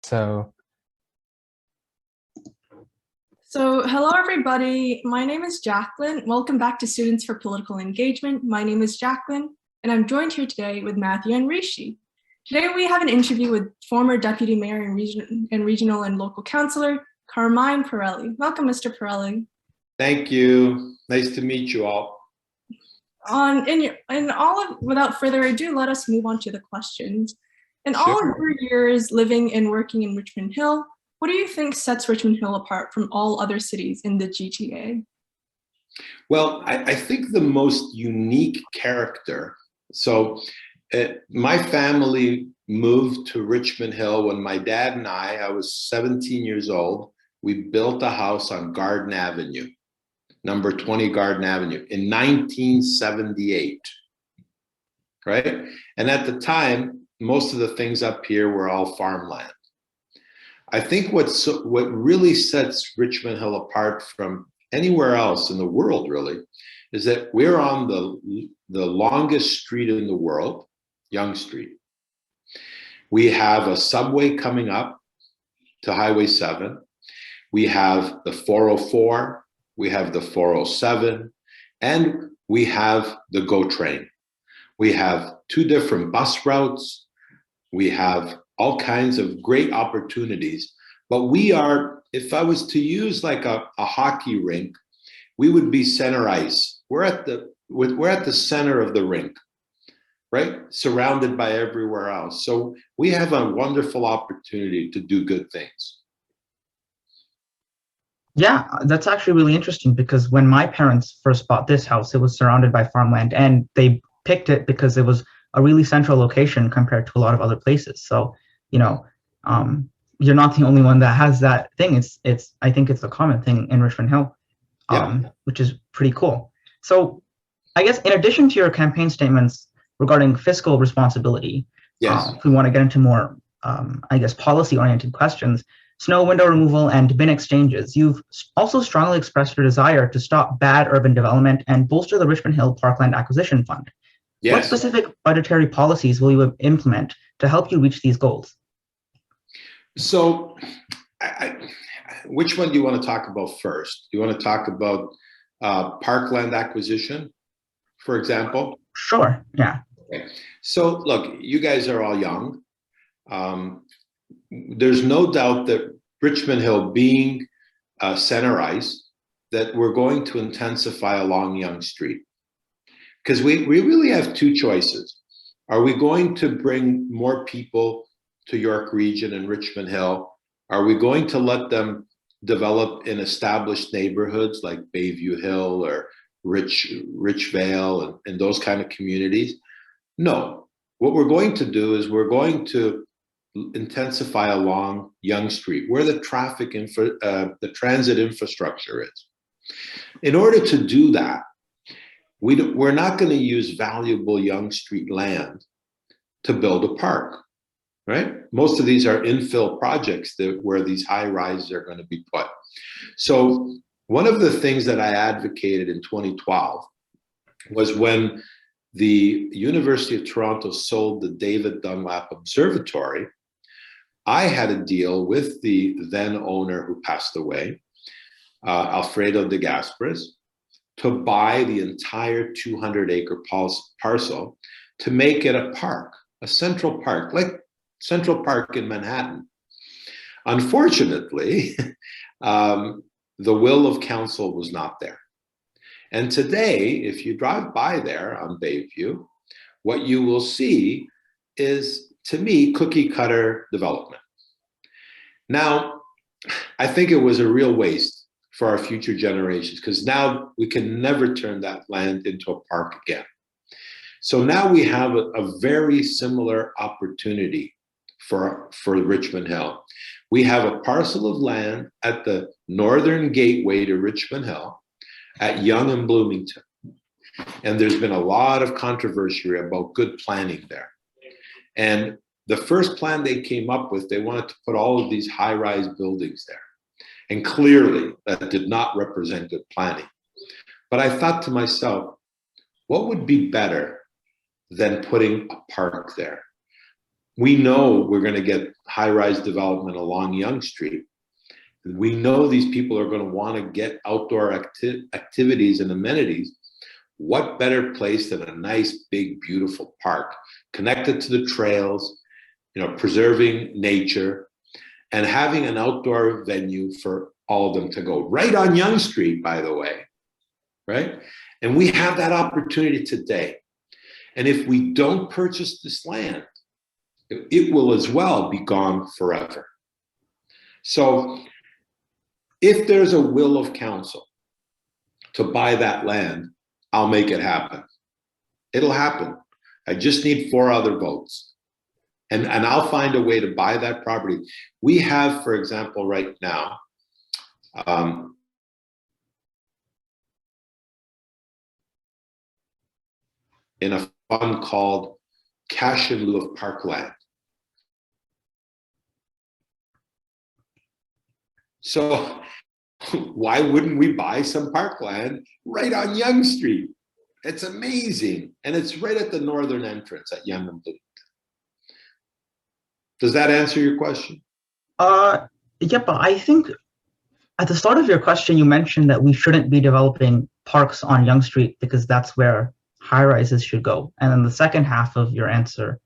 So hello everybody, my name is Jacqueline. Welcome back to Students for Political Engagement. My name is Jacqueline, and I'm joined here today with Matthew and Rishi. Today we have an interview with former Deputy Mayor and Regional and Local Councillor, Carmine Perrelli. Welcome, Mr. Perrelli. Thank you. Nice to meet you all. Without further ado, let us move on to the questions. In all of your years living and working in Richmond Hill, what do you think sets Richmond Hill apart from all other cities in the GTA? Well, I think the most unique character, my family moved to Richmond Hill when my dad and I was 17 years old. We built a house on Garden Avenue, number 20 Garden Avenue in 1978, right? And at the time, most of the things up here were all farmland. I think what really sets Richmond Hill apart from anywhere else in the world really is that we're on the longest street in the world, Yonge Street. We have a subway coming up to Highway 7. We have the 404, we have the 407, and we have the GO train. We have 2 different bus routes. We have all kinds of great opportunities, but we are, if I was to use like a hockey rink, we would be center ice. We're at the center of the rink, right? Surrounded by everywhere else. So we have a wonderful opportunity to do good things. Yeah, that's actually really interesting because when my parents first bought this house, it was surrounded by farmland, and they picked it because it was a really central location compared to a lot of other places. So, you know, you're not the only one that has that thing. I think it's a common thing in Richmond Hill, which is pretty cool. So I guess in addition to your campaign statements regarding fiscal responsibility, if we want to get into more, I guess, policy-oriented questions, snow window removal and bin exchanges, you've also strongly expressed your desire to stop bad urban development and bolster the Richmond Hill Parkland Acquisition Fund. Yes. What specific budgetary policies will you implement to help you reach these goals? So, which one do you want to talk about first? Do you want to talk about Parkland acquisition, for example? Sure, yeah. Okay. So, look, you guys are all young. There's no doubt that Richmond Hill being center ice, that we're going to intensify along Yonge Street. Because we really have 2 choices. Are we going to bring more people to York Region and Richmond Hill? Are we going to let them develop in established neighborhoods like Bayview Hill or Richvale and those kind of communities? No. What we're going to do is we're going to intensify along Yonge Street, where the the transit infrastructure is. In order to do that, we're not going to use valuable Yonge Street land to build a park, right? Most of these are infill projects where these high rises are going to be put. So one of the things that I advocated in 2012 was when the University of Toronto sold the David Dunlap Observatory, I had a deal with the then owner who passed away, Alfredo de Gasperis, to buy the entire 200-acre parcel to make it a park, a central park, like Central Park in Manhattan. Unfortunately, the will of council was not there. And today, if you drive by there on Bayview, what you will see is, to me, cookie cutter development. Now, I think it was a real waste for our future generations, because now we can never turn that land into a park again. So now we have a very similar opportunity for Richmond Hill. We have a parcel of land at the northern gateway to Richmond Hill at Yonge and Bloomington. And there's been a lot of controversy about good planning there. And the first plan they came up with, they wanted to put all of these high-rise buildings there. And clearly, that did not represent good planning. But I thought to myself, what would be better than putting a park there? We know we're going to get high-rise development along Yonge Street. We know these people are going to want to get outdoor activities and amenities. What better place than a nice, big, beautiful park connected to the trails, preserving nature and having an outdoor venue for all of them to go right on Yonge Street, by the way, right? And we have that opportunity today. And if we don't purchase this land, it will as well be gone forever. So if there's a will of council to buy that land, I'll make it happen. It'll happen. I just need 4 other votes. And I'll find a way to buy that property. We have, for example, right now, in a fund called Cash in Lieu of Parkland. So why wouldn't we buy some parkland right on Yonge Street? It's amazing. And it's right at the northern entrance at Yonge and Bloomington. Does that answer your question? Yeah, but I think at the start of your question, you mentioned that we shouldn't be developing parks on Yonge Street because that's where high-rises should go. And then the second half of your answer,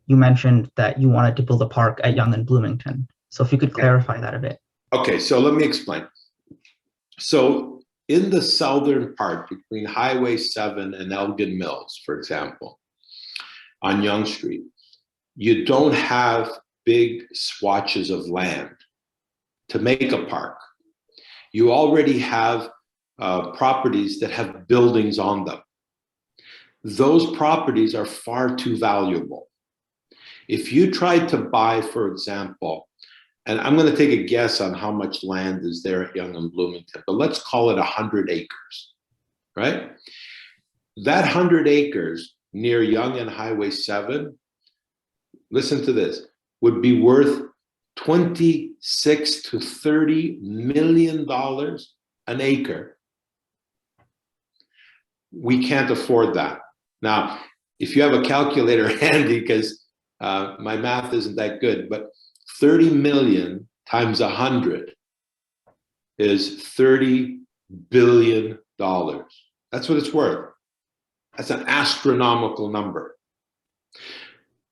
you mentioned that you wanted to build a park at Yonge and Bloomington. So if you could clarify that a bit. Okay, so let me explain. So in the southern part between Highway 7 and Elgin Mills, for example, on Yonge Street, you don't have big swatches of land to make a park. You already have properties that have buildings on them. Those properties are far too valuable. If you tried to buy, for example, and I'm going to take a guess on how much land is there at Yonge and Bloomington, but let's call it 100 acres, right? That 100 acres near Yonge and Highway 7, listen to this, would be worth $26 to $30 million an acre. We can't afford that. Now, if you have a calculator handy, because my math isn't that good, but 30 million times 100 is $30 billion. That's what it's worth. That's an astronomical number.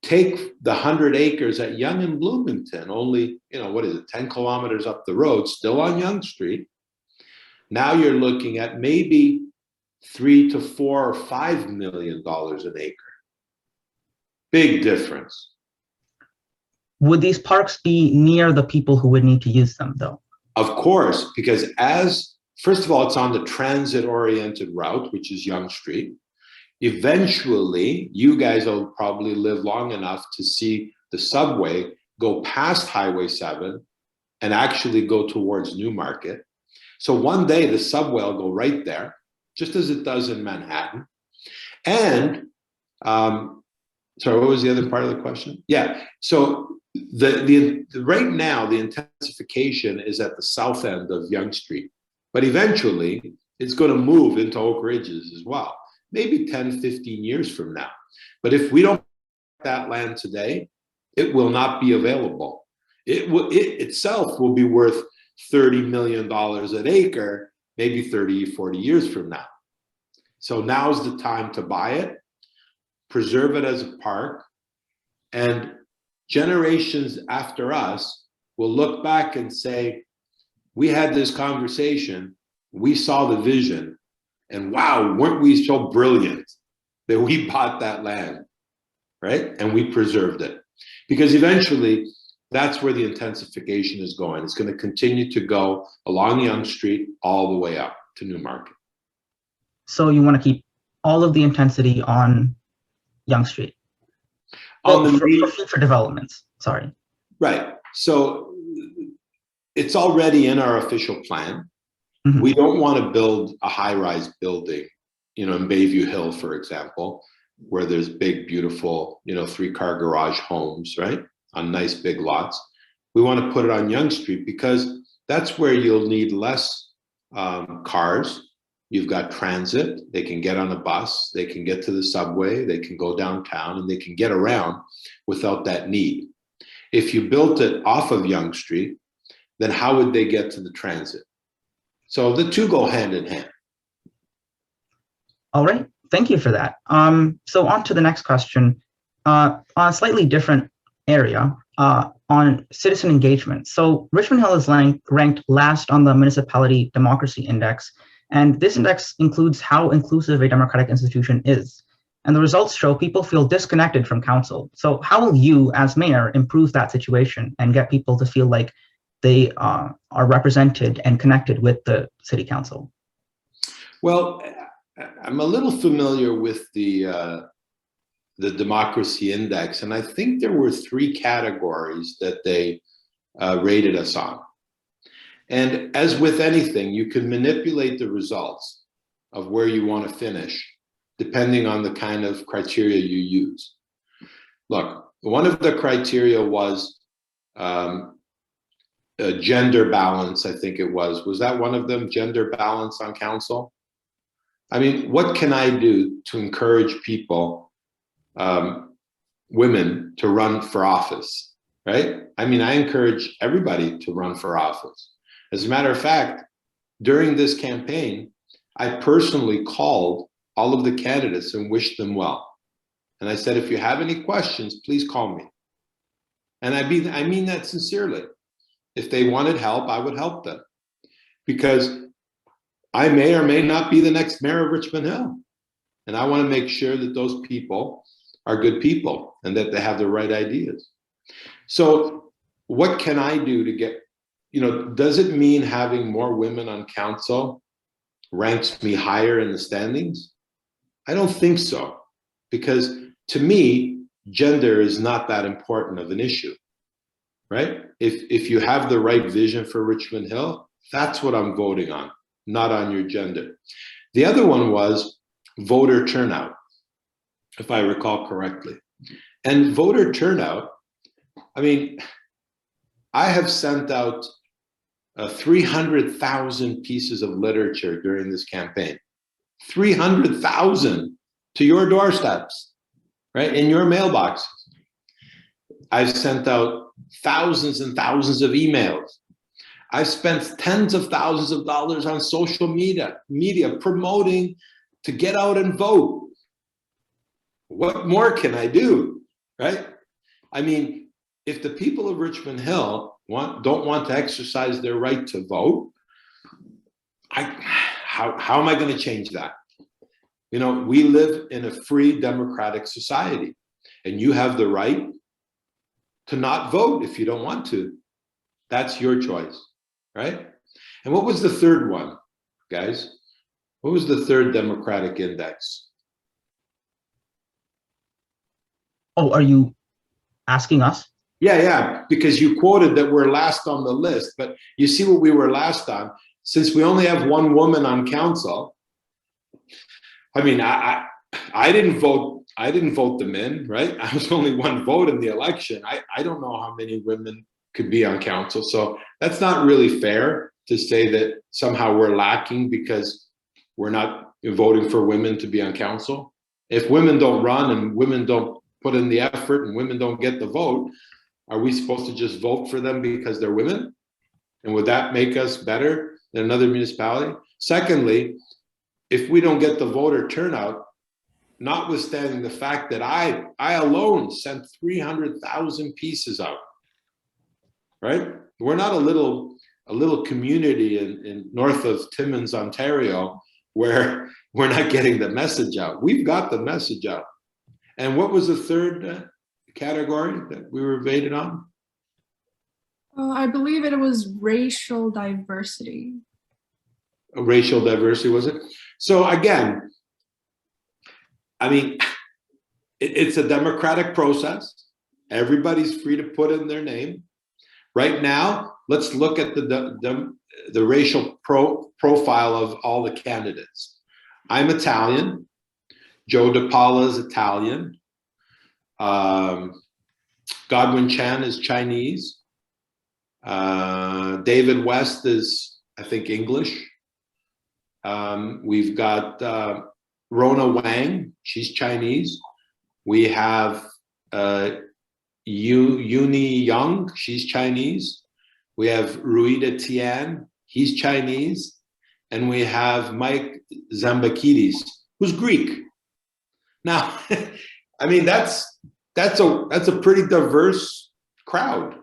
Take the 100 acres at Yonge and Bloomington, only, 10 kilometers up the road, still on Yonge Street. Now you're looking at maybe $3 to $4 or $5 million an acre. Big difference. Would these parks be near the people who would need to use them, though? Of course, because first of all, it's on the transit-oriented route, which is Yonge Street. Eventually, you guys will probably live long enough to see the subway go past Highway 7 and actually go towards Newmarket. So one day the subway will go right there, just as it does in Manhattan. And, sorry, what was the other part of the question? Yeah, so right now, the intensification is at the south end of Yonge Street, but eventually it's going to move into Oak Ridges as well. Maybe 10, 15 years from now. But if we don't have that land today, it will not be available. It itself will be worth $30 million an acre, maybe 30, 40 years from now. So now's the time to buy it, preserve it as a park, and generations after us will look back and say, we had this conversation, we saw the vision, and wow, weren't we so brilliant that we bought that land, right? And we preserved it. Because eventually, that's where the intensification is going. It's going to continue to go along Yonge Street all the way up to Newmarket. So you want to keep all of the intensity on Yonge Street? For future developments, sorry. Right. So it's already in our official plan. Mm-hmm. We don't want to build a high-rise building, in Bayview Hill, for example, where there's big, beautiful, 3-car garage homes, right, on nice big lots. We want to put it on Yonge Street because that's where you'll need less cars. You've got transit. They can get on a bus, they can get to the subway, they can go downtown, and they can get around without that need. If you built it off of Yonge Street, then how would they get to the transit? So the two go hand in hand. All right, thank you for that. So on to the next question, on a slightly different area, on citizen engagement. So Richmond Hill is ranked last on the Municipality Democracy Index, and this index includes how inclusive a democratic institution is. And the results show people feel disconnected from council. So how will you, as mayor, improve that situation and get people to feel like they are represented and connected with the city council? Well, I'm a little familiar with the democracy index, and I think there were 3 categories that they rated us on. And as with anything, you can manipulate the results of where you want to finish, depending on the kind of criteria you use. Look, one of the criteria was gender balance, I think it was. Was that one of them, gender balance on council? I mean, what can I do to encourage people, women, to run for office, right? I mean, I encourage everybody to run for office. As a matter of fact, during this campaign, I personally called all of the candidates and wished them well. And I said, if you have any questions, please call me. And I mean that sincerely. If they wanted help, I would help them. Because I may or may not be the next mayor of Richmond Hill. And I want to make sure that those people are good people and that they have the right ideas. So what can I do to get, does it mean having more women on council ranks me higher in the standings? I don't think so, because to me, gender is not that important of an issue, right? If you have the right vision for Richmond Hill, that's what I'm voting on, not on your gender. The other one was voter turnout, if I recall correctly. And voter turnout, I mean, I have sent out 300,000 pieces of literature during this campaign. 300,000 to your doorsteps, right? In your mailboxes. I've sent out thousands and thousands of emails. I've spent tens of thousands of dollars on social media promoting to get out and vote. What more can I do, right? I mean, if the people of Richmond Hill don't want to exercise their right to vote, how am I going to change that? We live in a free democratic society, and you have the right to not vote if you don't want to. That's your choice, right? And what was the third one, guys? What was the third democratic index? Oh, are you asking us? Yeah, because you quoted that we're last on the list, but you see what we were last on. Since we only have 1 woman on council, I mean, I didn't vote. I didn't vote them in, right? I was only 1 vote in the election. I don't know how many women could be on council, so that's not really fair to say that somehow we're lacking because we're not voting for women to be on council. If women don't run and women don't put in the effort and women don't get the vote, are we supposed to just vote for them because they're women? And would that make us better than another municipality? Secondly, if we don't get the voter turnout, notwithstanding the fact that I alone sent 300,000 pieces out, right? We're not a little community in north of Timmins, Ontario, where we're not getting the message out. We've got the message out. And what was the third category that we were rated on? I believe it was racial diversity. Racial diversity, was it? So again, I mean, it's a democratic process. Everybody's free to put in their name. Right now, let's look at the racial profile of all the candidates. I'm Italian. Joe DePaula is Italian. Godwin Chan is Chinese. David West is, I think, English. We've got Rona Wang, she's Chinese. We have Yuni Young, she's Chinese. We have Ruida Tian, he's Chinese. And we have Mike Zambakidis, who's Greek. Now, I mean, that's a pretty diverse crowd,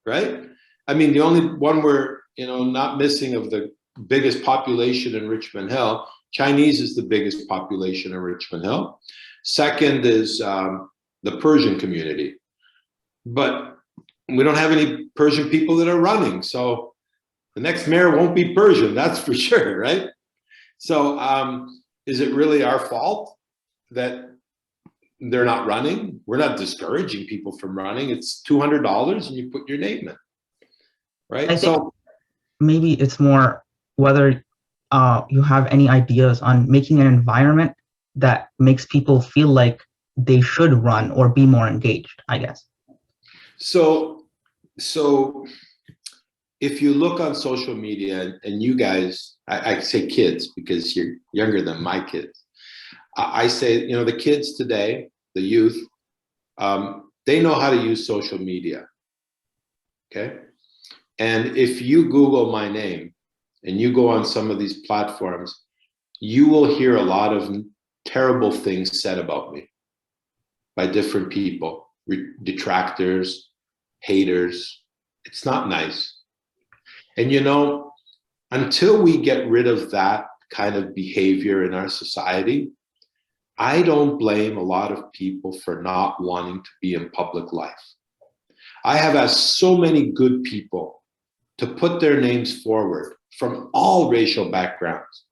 right? I mean, the only one we're not missing of the biggest population in Richmond Hill, Chinese is the biggest population in Richmond Hill. Second is the Persian community, but we don't have any Persian people that are running. So the next mayor won't be Persian, that's for sure, right? So is it really our fault that they're not running? We're not discouraging people from running. It's $200 and you put your name in, right? I think maybe it's more whether you have any ideas on making an environment that makes people feel like they should run or be more engaged, I guess. So if you look on social media, and you guys, I say kids because you're younger than my kids. I say, the kids today, the youth, they know how to use social media, okay? And if you Google my name and you go on some of these platforms, you will hear a lot of terrible things said about me by different people, detractors, haters. It's not nice. And until we get rid of that kind of behavior in our society, I don't blame a lot of people for not wanting to be in public life. I have asked so many good people to put their names forward from all racial backgrounds.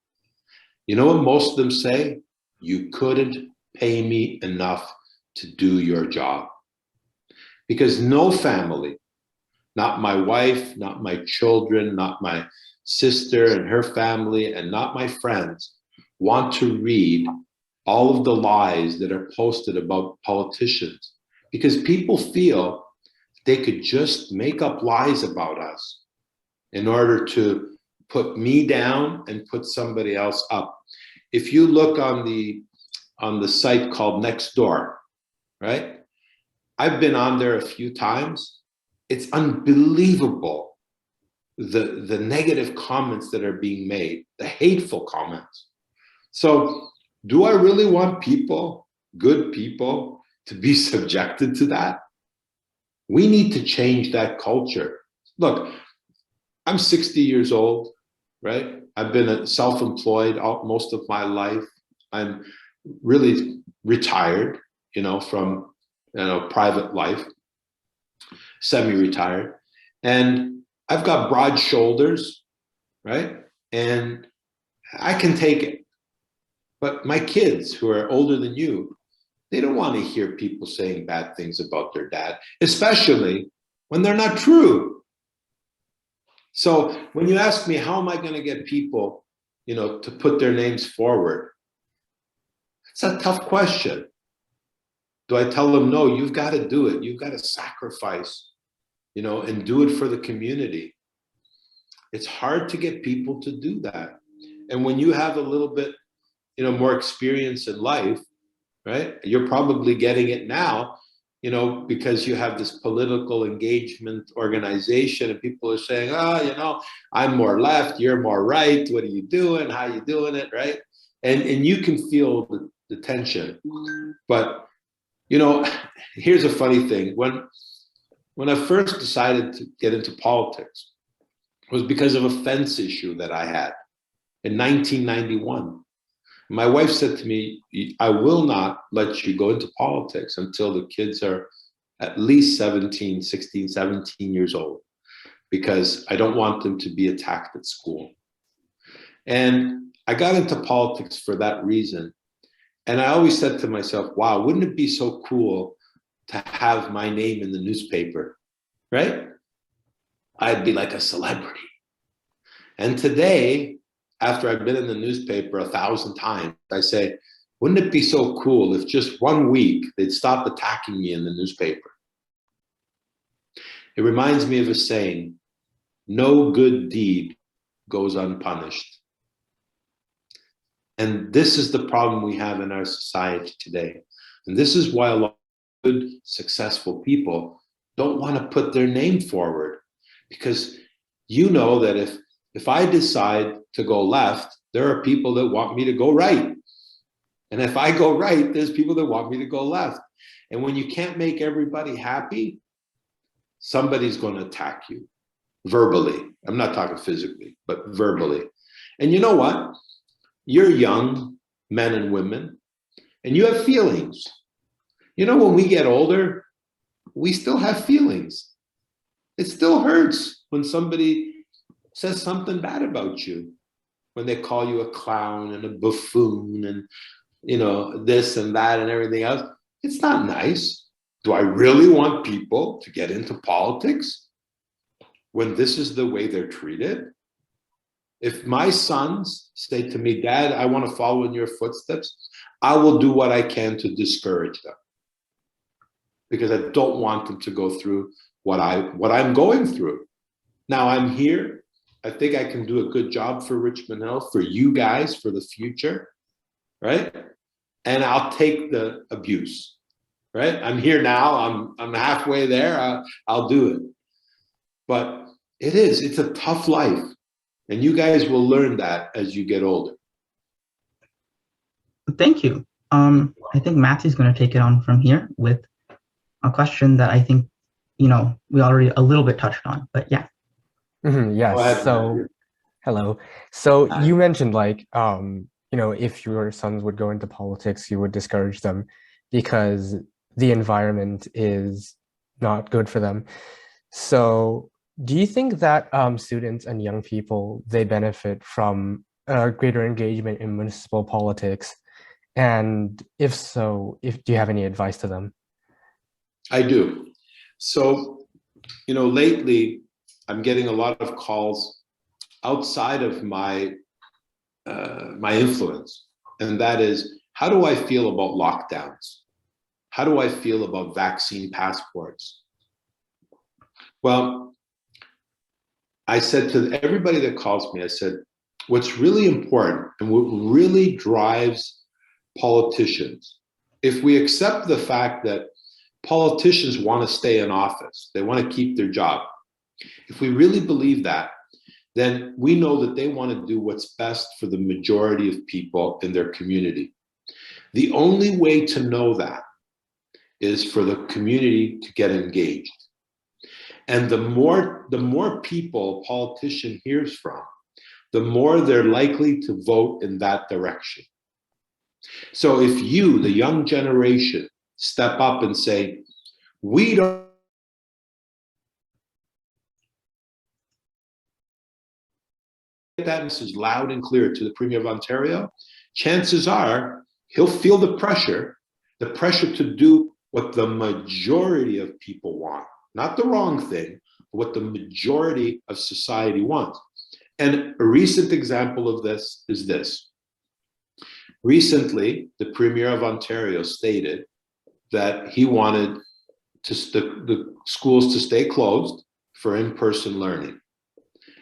You know what most of them say? You couldn't pay me enough to do your job. Because no family, not my wife, not my children, not my sister and her family, and not my friends, want to read all of the lies that are posted about politicians, because people feel they could just make up lies about us in order to put me down and put somebody else up. If you look on the site called Nextdoor, right? I've been on there a few times. It's unbelievable the negative comments that are being made, the hateful comments. So do I really want people, good people, to be subjected to that? We need to change that culture. Look, I'm 60 years old, right? I've been self-employed most of my life. I'm really retired, from private life, semi-retired. And I've got broad shoulders, right? And I can take it. But my kids who are older than you, they don't want to hear people saying bad things about their dad, especially when they're not true. So when you ask me, how am I going to get people, to put their names forward? It's a tough question. Do I tell them, no, you've got to do it. You've got to sacrifice, and do it for the community. It's hard to get people to do that. And when you have a little bit, more experience in life, right? You're probably getting it now, because you have this political engagement organization and people are saying, I'm more left, you're more right. What are you doing? How are you doing it, right? And you can feel the tension. But, here's a funny thing. When I first decided to get into politics, it was because of a fence issue that I had in 1991. My wife said to me, I will not let you go into politics until the kids are at least 17, 16, 17 years old, because I don't want them to be attacked at school. And I got into politics for that reason. And I always said to myself, wow, wouldn't it be so cool to have my name in the newspaper, right? I'd be like a celebrity. And today, after I've been in the newspaper 1,000 times, I say, wouldn't it be so cool if just 1 week they'd stop attacking me in the newspaper? It reminds me of a saying, no good deed goes unpunished. And this is the problem we have in our society today. And this is why a lot of good, successful people don't want to put their name forward, because you know that if I decide to go left, there are people that want me to go right. And if I go right, there's people that want me to go left. And when you can't make everybody happy, somebody's going to attack you verbally. I'm not talking physically, but verbally. And you know what? You're young men and women, and you have feelings. You know, when we get older, we still have feelings. It still hurts when somebody says something bad about you, when they call you a clown and a buffoon and, you know, this and that and everything else. It's not nice. Do I really want people to get into politics when this is the way they're treated? If my sons say to me, Dad, I want to follow in your footsteps, I will do what I can to discourage them, because I don't want them to go through what I'm going through. Now I'm here. I think I can do a good job for Richmond Hill, for you guys, for the future, right? And I'll take the abuse, right? I'm here now. I'm halfway there. I'll do it. But it's a tough life. And you guys will learn that as you get older. Thank you. I think Matthew's going to take it on from here with a question that I think, we already a little bit touched on, but yeah. Yes. So, hello. So you mentioned if your sons would go into politics, you would discourage them because the environment is not good for them. So do you think that students and young people, they benefit from greater engagement in municipal politics? And if so, do you have any advice to them? I do. So, lately I'm getting a lot of calls outside of my influence. And that is, how do I feel about lockdowns? How do I feel about vaccine passports? Well, I said to everybody that calls me, I said, what's really important and what really drives politicians, if we accept the fact that politicians want to stay in office, they want to keep their job. If we really believe that, then we know that they want to do what's best for the majority of people in their community. The only way to know that is for the community to get engaged. And the more people a politician hears from, the more they're likely to vote in that direction. So if you, the young generation, step up and say, we don't get that message loud and clear to the Premier of Ontario, chances are he'll feel the pressure to do what the majority of people want. Not the wrong thing, but what the majority of society wants. And a recent example of this is this. Recently, the Premier of Ontario stated that he wanted the schools to stay closed for in-person learning.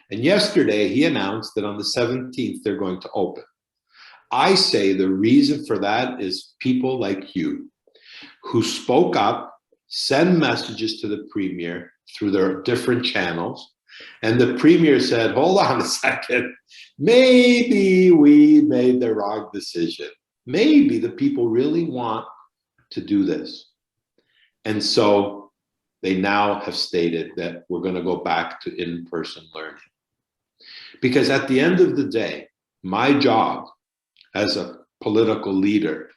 And yesterday, he announced that on the 17th, they're going to open. I say the reason for that is people like you who spoke up, send messages to the Premier through their different channels. And the Premier said, hold on a second, maybe we made the wrong decision. Maybe the people really want to do this. And so they now have stated that we're going to go back to in-person learning. Because at the end of the day, my job as a political leader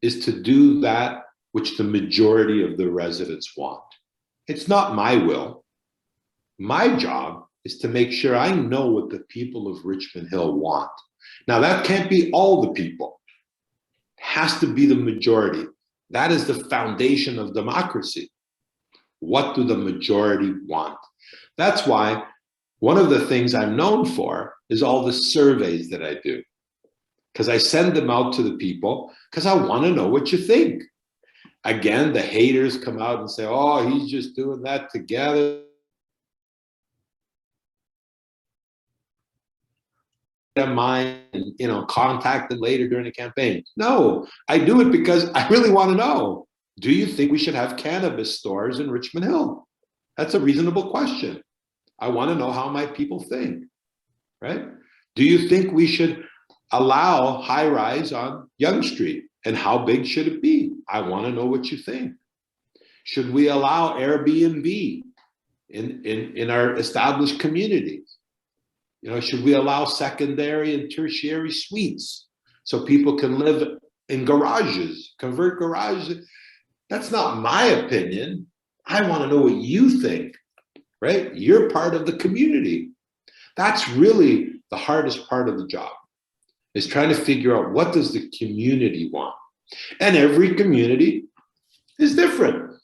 is to do that which the majority of the residents want. It's not my will. My job is to make sure I know what the people of Richmond Hill want. Now, that can't be all the people. It has to be the majority. That is the foundation of democracy. What do the majority want? That's why one of the things I'm known for is all the surveys that I do. Because I send them out to the people because I want to know what you think. Again, the haters come out and say, oh, he's just doing that together. mine and, you know, contacted later during the campaign. No, I do it because I really want to know, do you think we should have cannabis stores in Richmond Hill? That's a reasonable question. I want to know how my people think, right? Do you think we should allow high rise on Yonge Street? And how big should it be? I want to know what you think. Should we allow Airbnb in our established communities? You know, should we allow secondary and tertiary suites so people can live in garages, convert garages? That's not my opinion. I want to know what you think, right? You're part of the community. That's really the hardest part of the job, is trying to figure out what does the community want. And every community is different.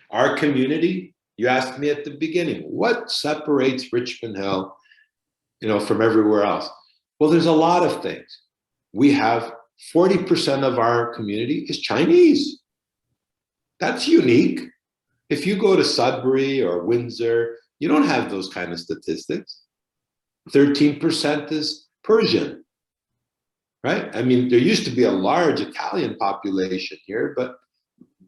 Our community, you asked me at the beginning, what separates Richmond Hill, you know, from everywhere else? Well, there's a lot of things. We have 40% of our community is Chinese. That's unique. If you go to Sudbury or Windsor, you don't have those kind of statistics. 13% is Persian, right? I mean, there used to be a large Italian population here, but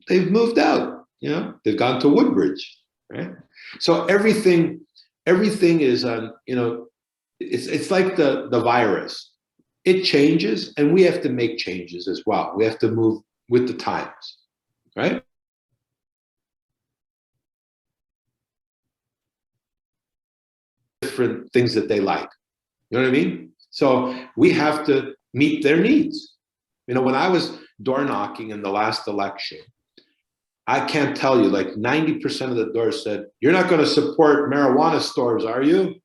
they've moved out, you know, they've gone to Woodbridge, right? So everything is on, you know, it's like the virus. It changes, and we have to make changes as well. We have to move with the times, right? Different things that they like, you know what I mean? So we have to meet their needs. You know, when I was door knocking in the last election, I can't tell you, like 90% of the doors said, "You're not going to support marijuana stores, are you?"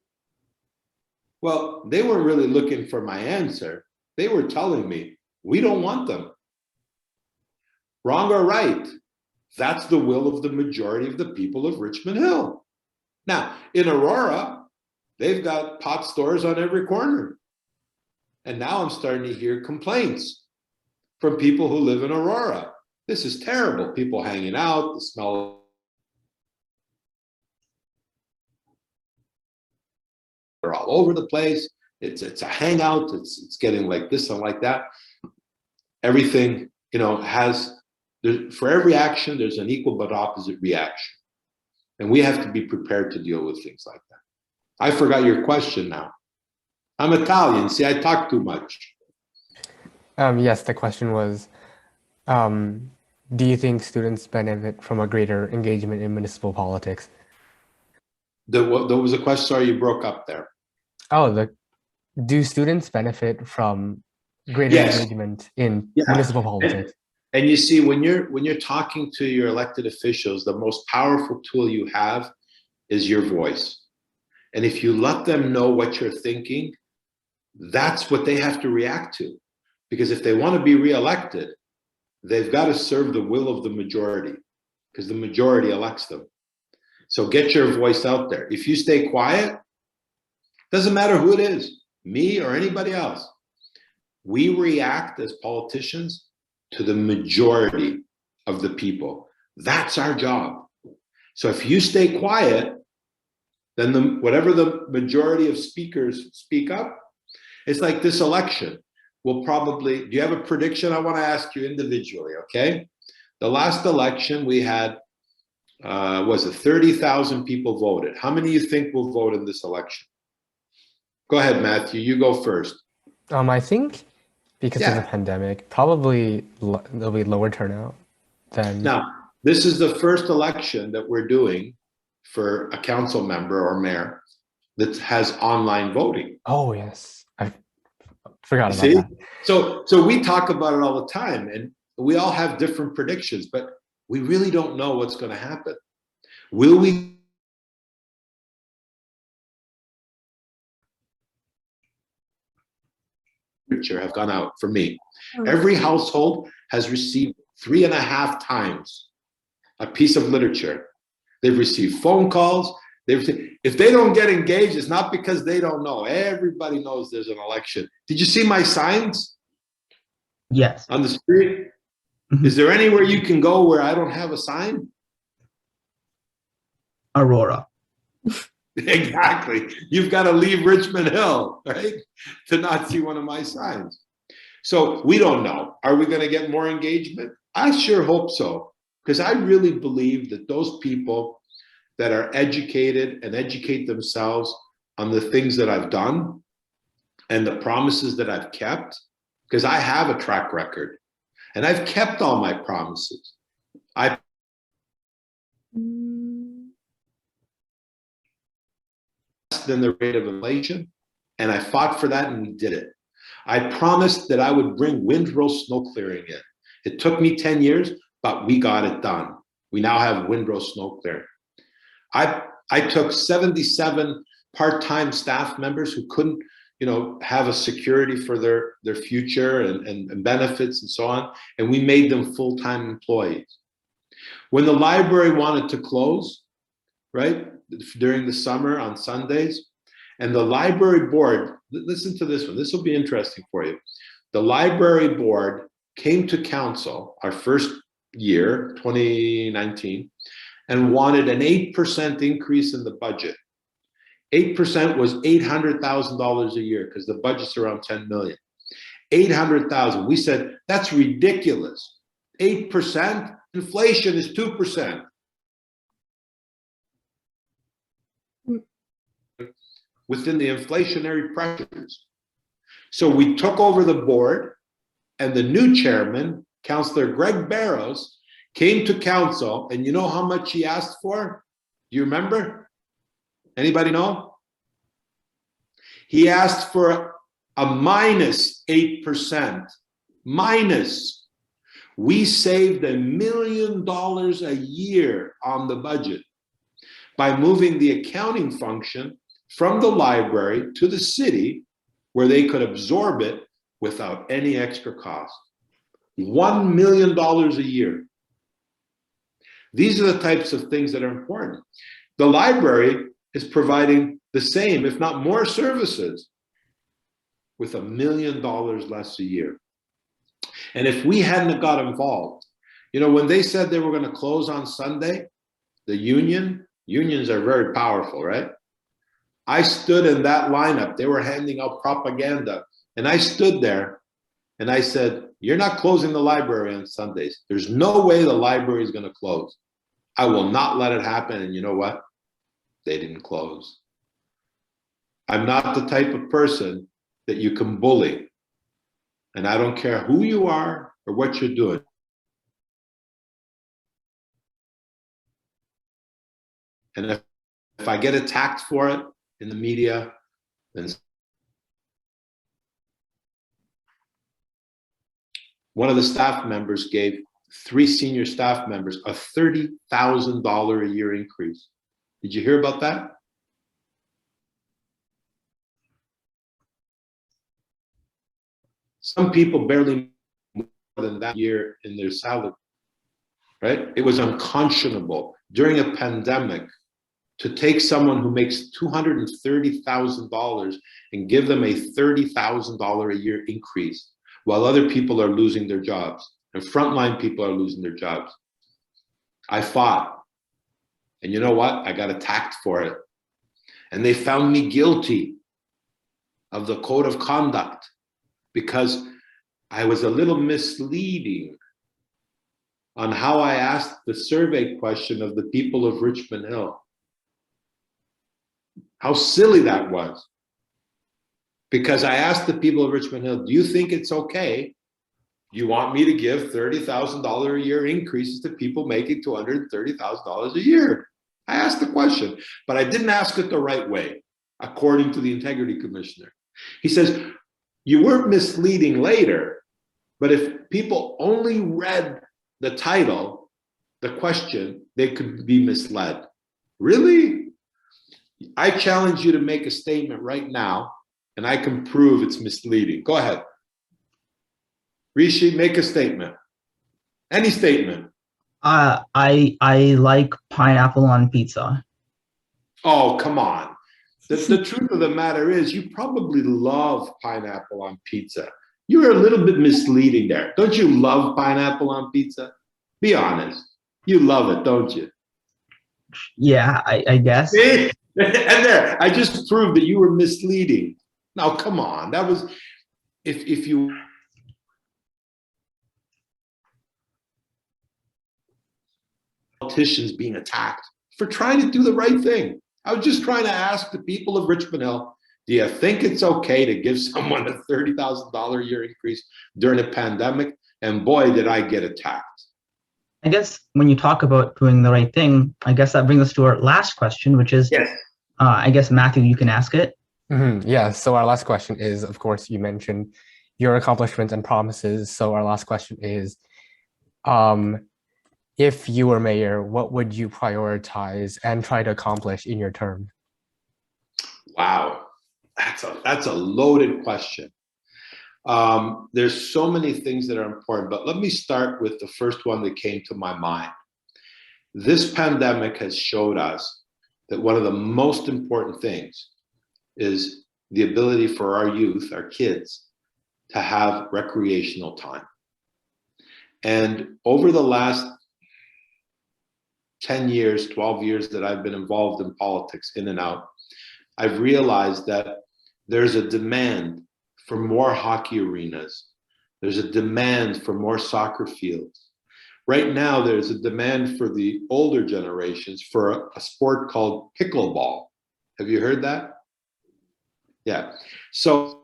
Well, they weren't really looking for my answer. They were telling me, we don't want them. Wrong or right, that's the will of the majority of the people of Richmond Hill. Now, in Aurora, they've got pot stores on every corner. And now I'm starting to hear complaints from people who live in Aurora. This is terrible. People hanging out, the smell. They're all over the place. It's a hangout. It's getting like this and like that. Everything, you know, for every action, there's an equal but opposite reaction. And we have to be prepared to deal with things like that. I forgot your question now. I'm Italian. See, I talk too much. Yes, the question was, do you think students benefit from a greater engagement in municipal politics? There was a question, sorry, you broke up there. Oh, do students benefit from greater engagement in municipal politics? And you see, when you're talking to your elected officials, the most powerful tool you have is your voice. And if you let them know what you're thinking, that's what they have to react to. Because if they want to be reelected, they've got to serve the will of the majority, because the majority elects them. So get your voice out there. If you stay quiet, doesn't matter who it is, me or anybody else. We react as politicians to the majority of the people. That's our job. So if you stay quiet, then whatever the majority of speakers speak up, it's like this election. We'll probably, do you have a prediction? I want to ask you individually, okay? The last election we had, was it 30,000 people voted? How many you think will vote in this election? Go ahead, Matthew, you go first. I think because of the pandemic, probably there'll be lower turnout than. Now, this is the first election that we're doing for a council member or mayor that has online voting. Oh, yes. I forgot about that. So we talk about it all the time, and we all have different predictions, but we really don't know what's going to happen. Will we? Have gone out for me. Every household has received 3.5 times a piece of literature. They've received phone calls. If they don't get engaged, it's not because they don't know. Everybody knows there's an election. Did you see my signs? Yes. On the street? Is there anywhere you can go where I don't have a sign? Aurora. Exactly. You've got to leave Richmond Hill, right, to not see one of my signs. So we don't know. Are we going to get more engagement? I sure hope so, because I really believe that those people that are educated and educate themselves on the things that I've done and the promises that I've kept, because I have a track record and I've kept all my promises. I than the rate of inflation, and I fought for that and we did it. I promised that I would bring windrow snow clearing in. It took me 10 years, but we got it done. We now have windrow snow clearing. I took 77 part-time staff members who couldn't, have a security for their future and benefits and so on, and we made them full-time employees. When the library wanted to close, right, during the summer on Sundays, and the library board, listen to this one, this will be interesting for you. The library board came to council our first year, 2019, and wanted an 8% increase in the budget. 8% was $800,000 a year, because the budget's around 10 million. 800,000. We said, that's ridiculous. 8%? Inflation is 2%. Within the inflationary pressures. So we took over the board, and the new chairman, Councillor Greg Barrows, came to council, and you know how much he asked for? Do you remember? Anybody know? He asked for a minus 8%. Minus. We saved $1 million a year on the budget by moving the accounting function from the library to the city, where they could absorb it without any extra cost. $1 million a year. These are the types of things that are important. The library is providing the same, if not more, services with $1 million less a year. And if we hadn't got involved, when they said they were going to close on Sunday, the unions are very powerful, right? I stood in that lineup. They were handing out propaganda. And I stood there and I said, you're not closing the library on Sundays. There's no way the library is going to close. I will not let it happen. And you know what? They didn't close. I'm not the type of person that you can bully. And I don't care who you are or what you're doing. And if I get attacked for it in the media, then one of the staff members gave 3 senior staff members a $30,000 a year increase. Did you hear about that? Some people barely more than that year in their salary, right? It was unconscionable during a pandemic to take someone who makes $230,000 and give them a $30,000 a year increase while other people are losing their jobs and frontline people are losing their jobs. I fought. And you know what? I got attacked for it. And they found me guilty of the code of conduct because I was a little misleading on how I asked the survey question of the people of Richmond Hill. How silly that was. Because I asked the people of Richmond Hill, do you think it's okay? Do you want me to give $30,000 a year increases to people making $230,000 a year? I asked the question, but I didn't ask it the right way, according to the integrity commissioner. He says, you weren't misleading later, but if people only read the title, the question, they could be misled. Really? I challenge you to make a statement right now, and I can prove it's misleading. Go ahead. Rishi, make a statement. Any statement. I like pineapple on pizza. Oh, come on. The truth of the matter is you probably love pineapple on pizza. You're a little bit misleading there. Don't you love pineapple on pizza? Be honest. You love it, don't you? Yeah, I guess. And there, I just proved that you were misleading. Now, come on, that was, if you, politicians being attacked for trying to do the right thing. I was just trying to ask the people of Richmond Hill, do you think it's okay to give someone a $30,000 a year increase during a pandemic? And boy, did I get attacked. I guess when you talk about doing the right thing, I guess that brings us to our last question, which is, yes. I guess, Matthew, you can ask it. Yeah, so our last question is, of course, you mentioned your accomplishments and promises. So our last question is, if you were mayor, what would you prioritize and try to accomplish in your term? Wow, that's a loaded question. There's so many things that are important, but let me start with the first one that came to my mind. This pandemic has showed us that one of the most important things is the ability for our youth, our kids, to have recreational time. And over the last 10 years, 12 years that I've been involved in politics, in and out, I've realized that there's a demand for more hockey arenas. There's a demand for more soccer fields. Right now, there's a demand for the older generations for a sport called pickleball. Have you heard that? Yeah. So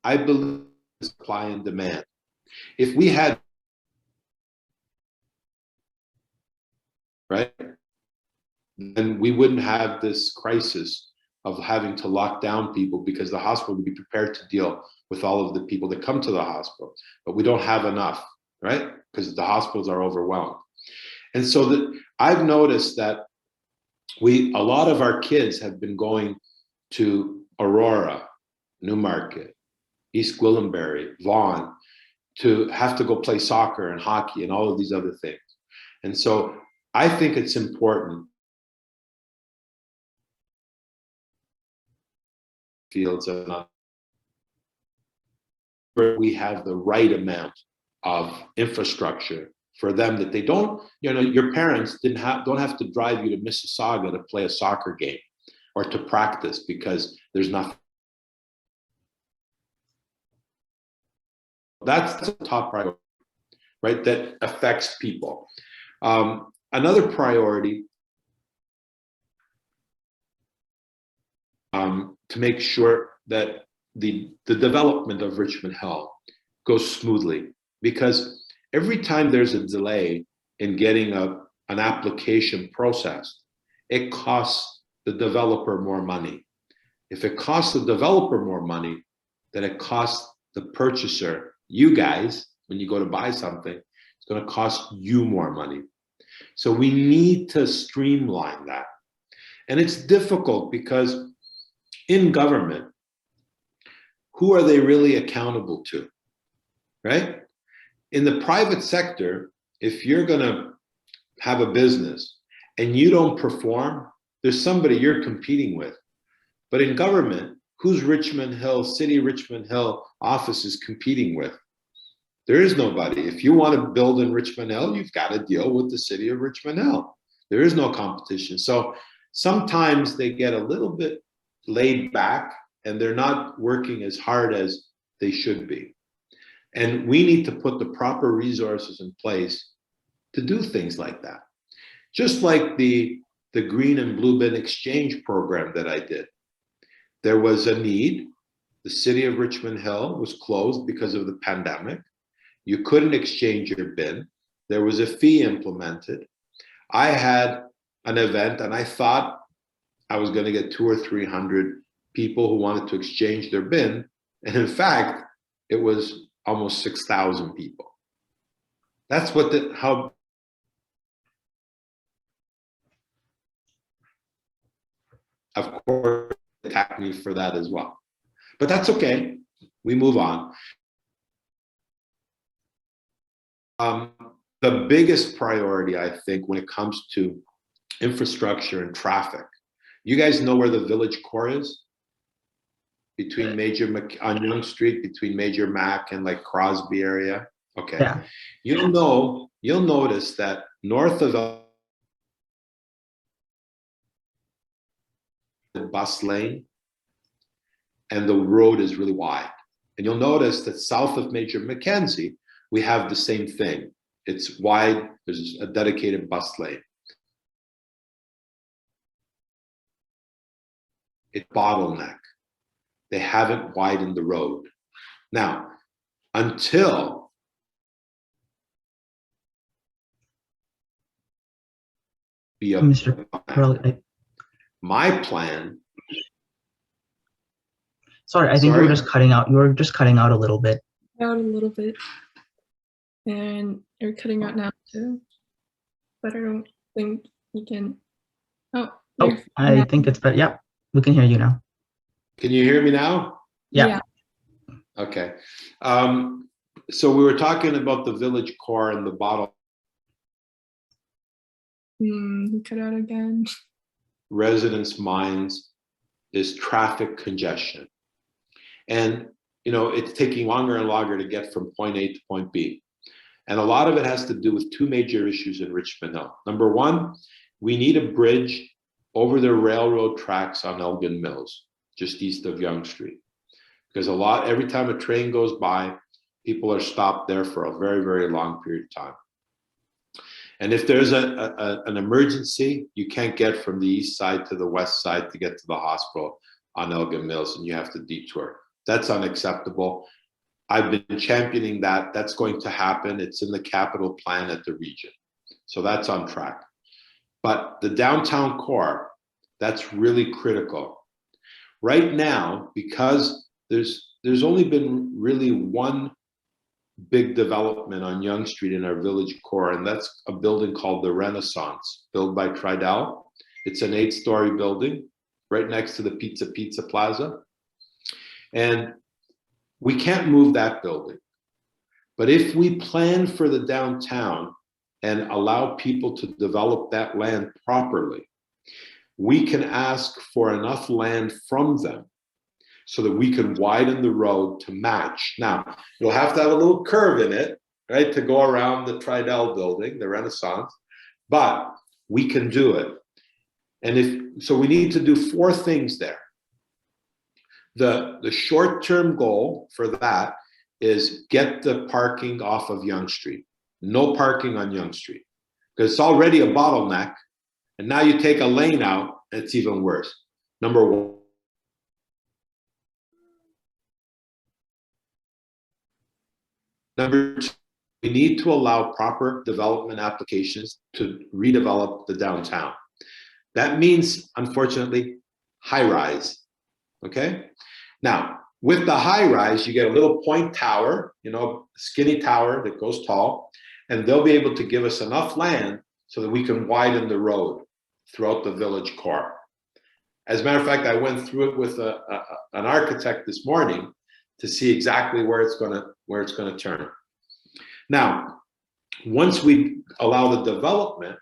I believe supply and demand. If we had, right, then we wouldn't have this crisis of having to lock down people, because the hospital would be prepared to deal with all of the people that come to the hospital. But we don't have enough, right? Because the hospitals are overwhelmed. And so I've noticed that a lot of our kids have been going to Aurora, Newmarket, East Gwillimbury, Vaughan, to have to go play soccer and hockey and all of these other things. And so I think it's important fields and we have the right amount of infrastructure for them, that they don't, your parents don't have to drive you to Mississauga to play a soccer game or to practice because there's nothing. That's the top priority, right? That affects people. Another priority to make sure that the development of Richmond Hill goes smoothly, because every time there's a delay in getting an application processed, it costs the developer more money. If it costs the developer more money, then it costs the purchaser, you guys, when you go to buy something, it's going to cost you more money. So we need to streamline that. And it's difficult because in government, who are they really accountable to, right? In the private sector, if you're going to have a business and you don't perform, there's somebody you're competing with. But in government, who's Richmond Hill, City Richmond Hill offices competing with? There is nobody. If you want to build in Richmond Hill, you've got to deal with the city of Richmond Hill. There is no competition. So sometimes they get a little bit laid back and they're not working as hard as they should be. And we need to put the proper resources in place to do things like that. Just like the green and blue bin exchange program that I did. There was a need. The city of Richmond Hill was closed because of the pandemic. You couldn't exchange your bin. There was a fee implemented. I had an event and I thought I was going to get 200 or 300 people who wanted to exchange their bin. And in fact, it was almost 6,000 people. That's how. Of course, they attacked me for that as well. But that's okay. We move on. The biggest priority, I think, when it comes to infrastructure and traffic, you guys know where the village core is? Between on Yonge Street, between Major Mac and like Crosby area? Okay. Yeah. You'll know you'll notice that north of the bus lane and the road is really wide. And you'll notice that south of Major Mackenzie, we have the same thing. It's wide, there's a dedicated bus lane. It's bottleneck. They haven't widened the road. Now, until Mr. Perrelli, my plan. Sorry, I think you were just cutting out. You were just cutting out a little bit. Out a little bit. And you're cutting out now too. But I don't think you can. Oh, I think it's better. Yep, we can hear you now. Can you hear me now? Yeah. Okay. So we were talking about the village core and the bottle. Cut out again. Residents' minds is traffic congestion. And, you know, it's taking longer and longer to get from point A to point B. And a lot of it has to do with two major issues in Richmond Hill. Number one, we need a bridge over the railroad tracks on Elgin Mills, just east of Yonge Street. Because every time a train goes by, people are stopped there for a very, very long period of time. And if there's an emergency, you can't get from the east side to the west side to get to the hospital on Elgin Mills, and you have to detour. That's unacceptable. I've been championing that. That's going to happen. It's in the capital plan at the region. So that's on track. But the downtown core, that's really critical. Right now, because there's only been really one big development on Yonge Street in our village core, and that's a building called the Renaissance, built by Tridel. It's an 8-story building right next to the Pizza Plaza. And we can't move that building. But if we plan for the downtown and allow people to develop that land properly, we can ask for enough land from them so that we can widen the road to match. Now, you'll have to have a little curve in it, right, to go around the Tridel building, the Renaissance, but we can do it. And so we need to do 4 things there. The short-term goal for that is get the parking off of Yonge Street. No parking on Yonge Street, because it's already a bottleneck, and now you take a lane out, and it's even worse. Number 1. Number 2, we need to allow proper development applications to redevelop the downtown. That means, unfortunately, high-rise, okay? Now, with the high-rise, you get a little point tower, you know, skinny tower that goes tall, and they'll be able to give us enough land so that we can widen the road throughout the village core. As a matter of fact, I went through it with an architect this morning to see exactly where it's gonna turn. Now, once we allow the development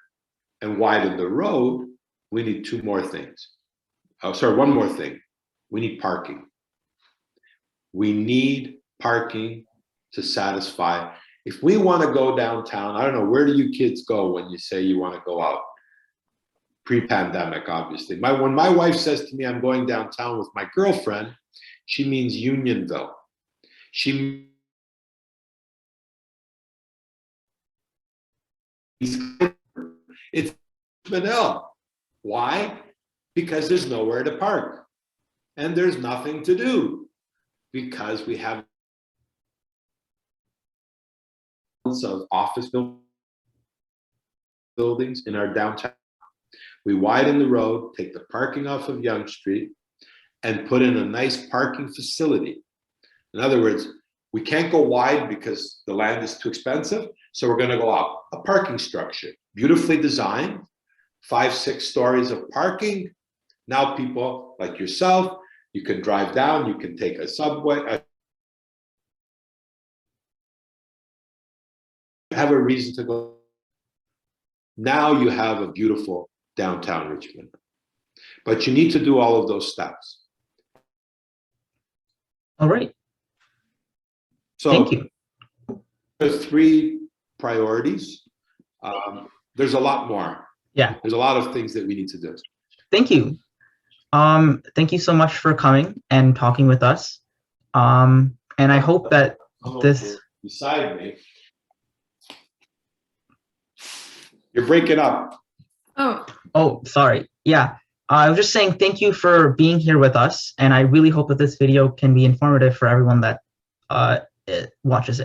and widen the road, we need 2 more things. Oh, sorry, 1 more thing. We need parking. We need parking to satisfy. If we want to go downtown, I don't know, where do you kids go when you say you want to go out? Pre-pandemic, obviously. When my wife says to me, I'm going downtown with my girlfriend, she means Unionville. It's Manila. Why? Because there's nowhere to park and there's nothing to do, because we have of office buildings in our downtown. We widen the road, take the parking off of Yonge Street, and put in a nice parking facility. In other words, we can't go wide because the land is too expensive, so we're going to go up. A parking structure, beautifully designed, 5-6 stories of parking. Now people like yourself, you can drive down, you can take a subway, have a reason to go. Now you have a beautiful downtown Richmond. But you need to do all of those steps. All right. So thank you. there's 3 priorities. there's a lot more. Yeah. There's a lot of things that we need to do. Thank you. Thank you so much for coming and talking with us. And I hope that this... Beside me. You're breaking up. Oh, sorry. Yeah. I was just saying thank you for being here with us. And I really hope that this video can be informative for everyone that watches it.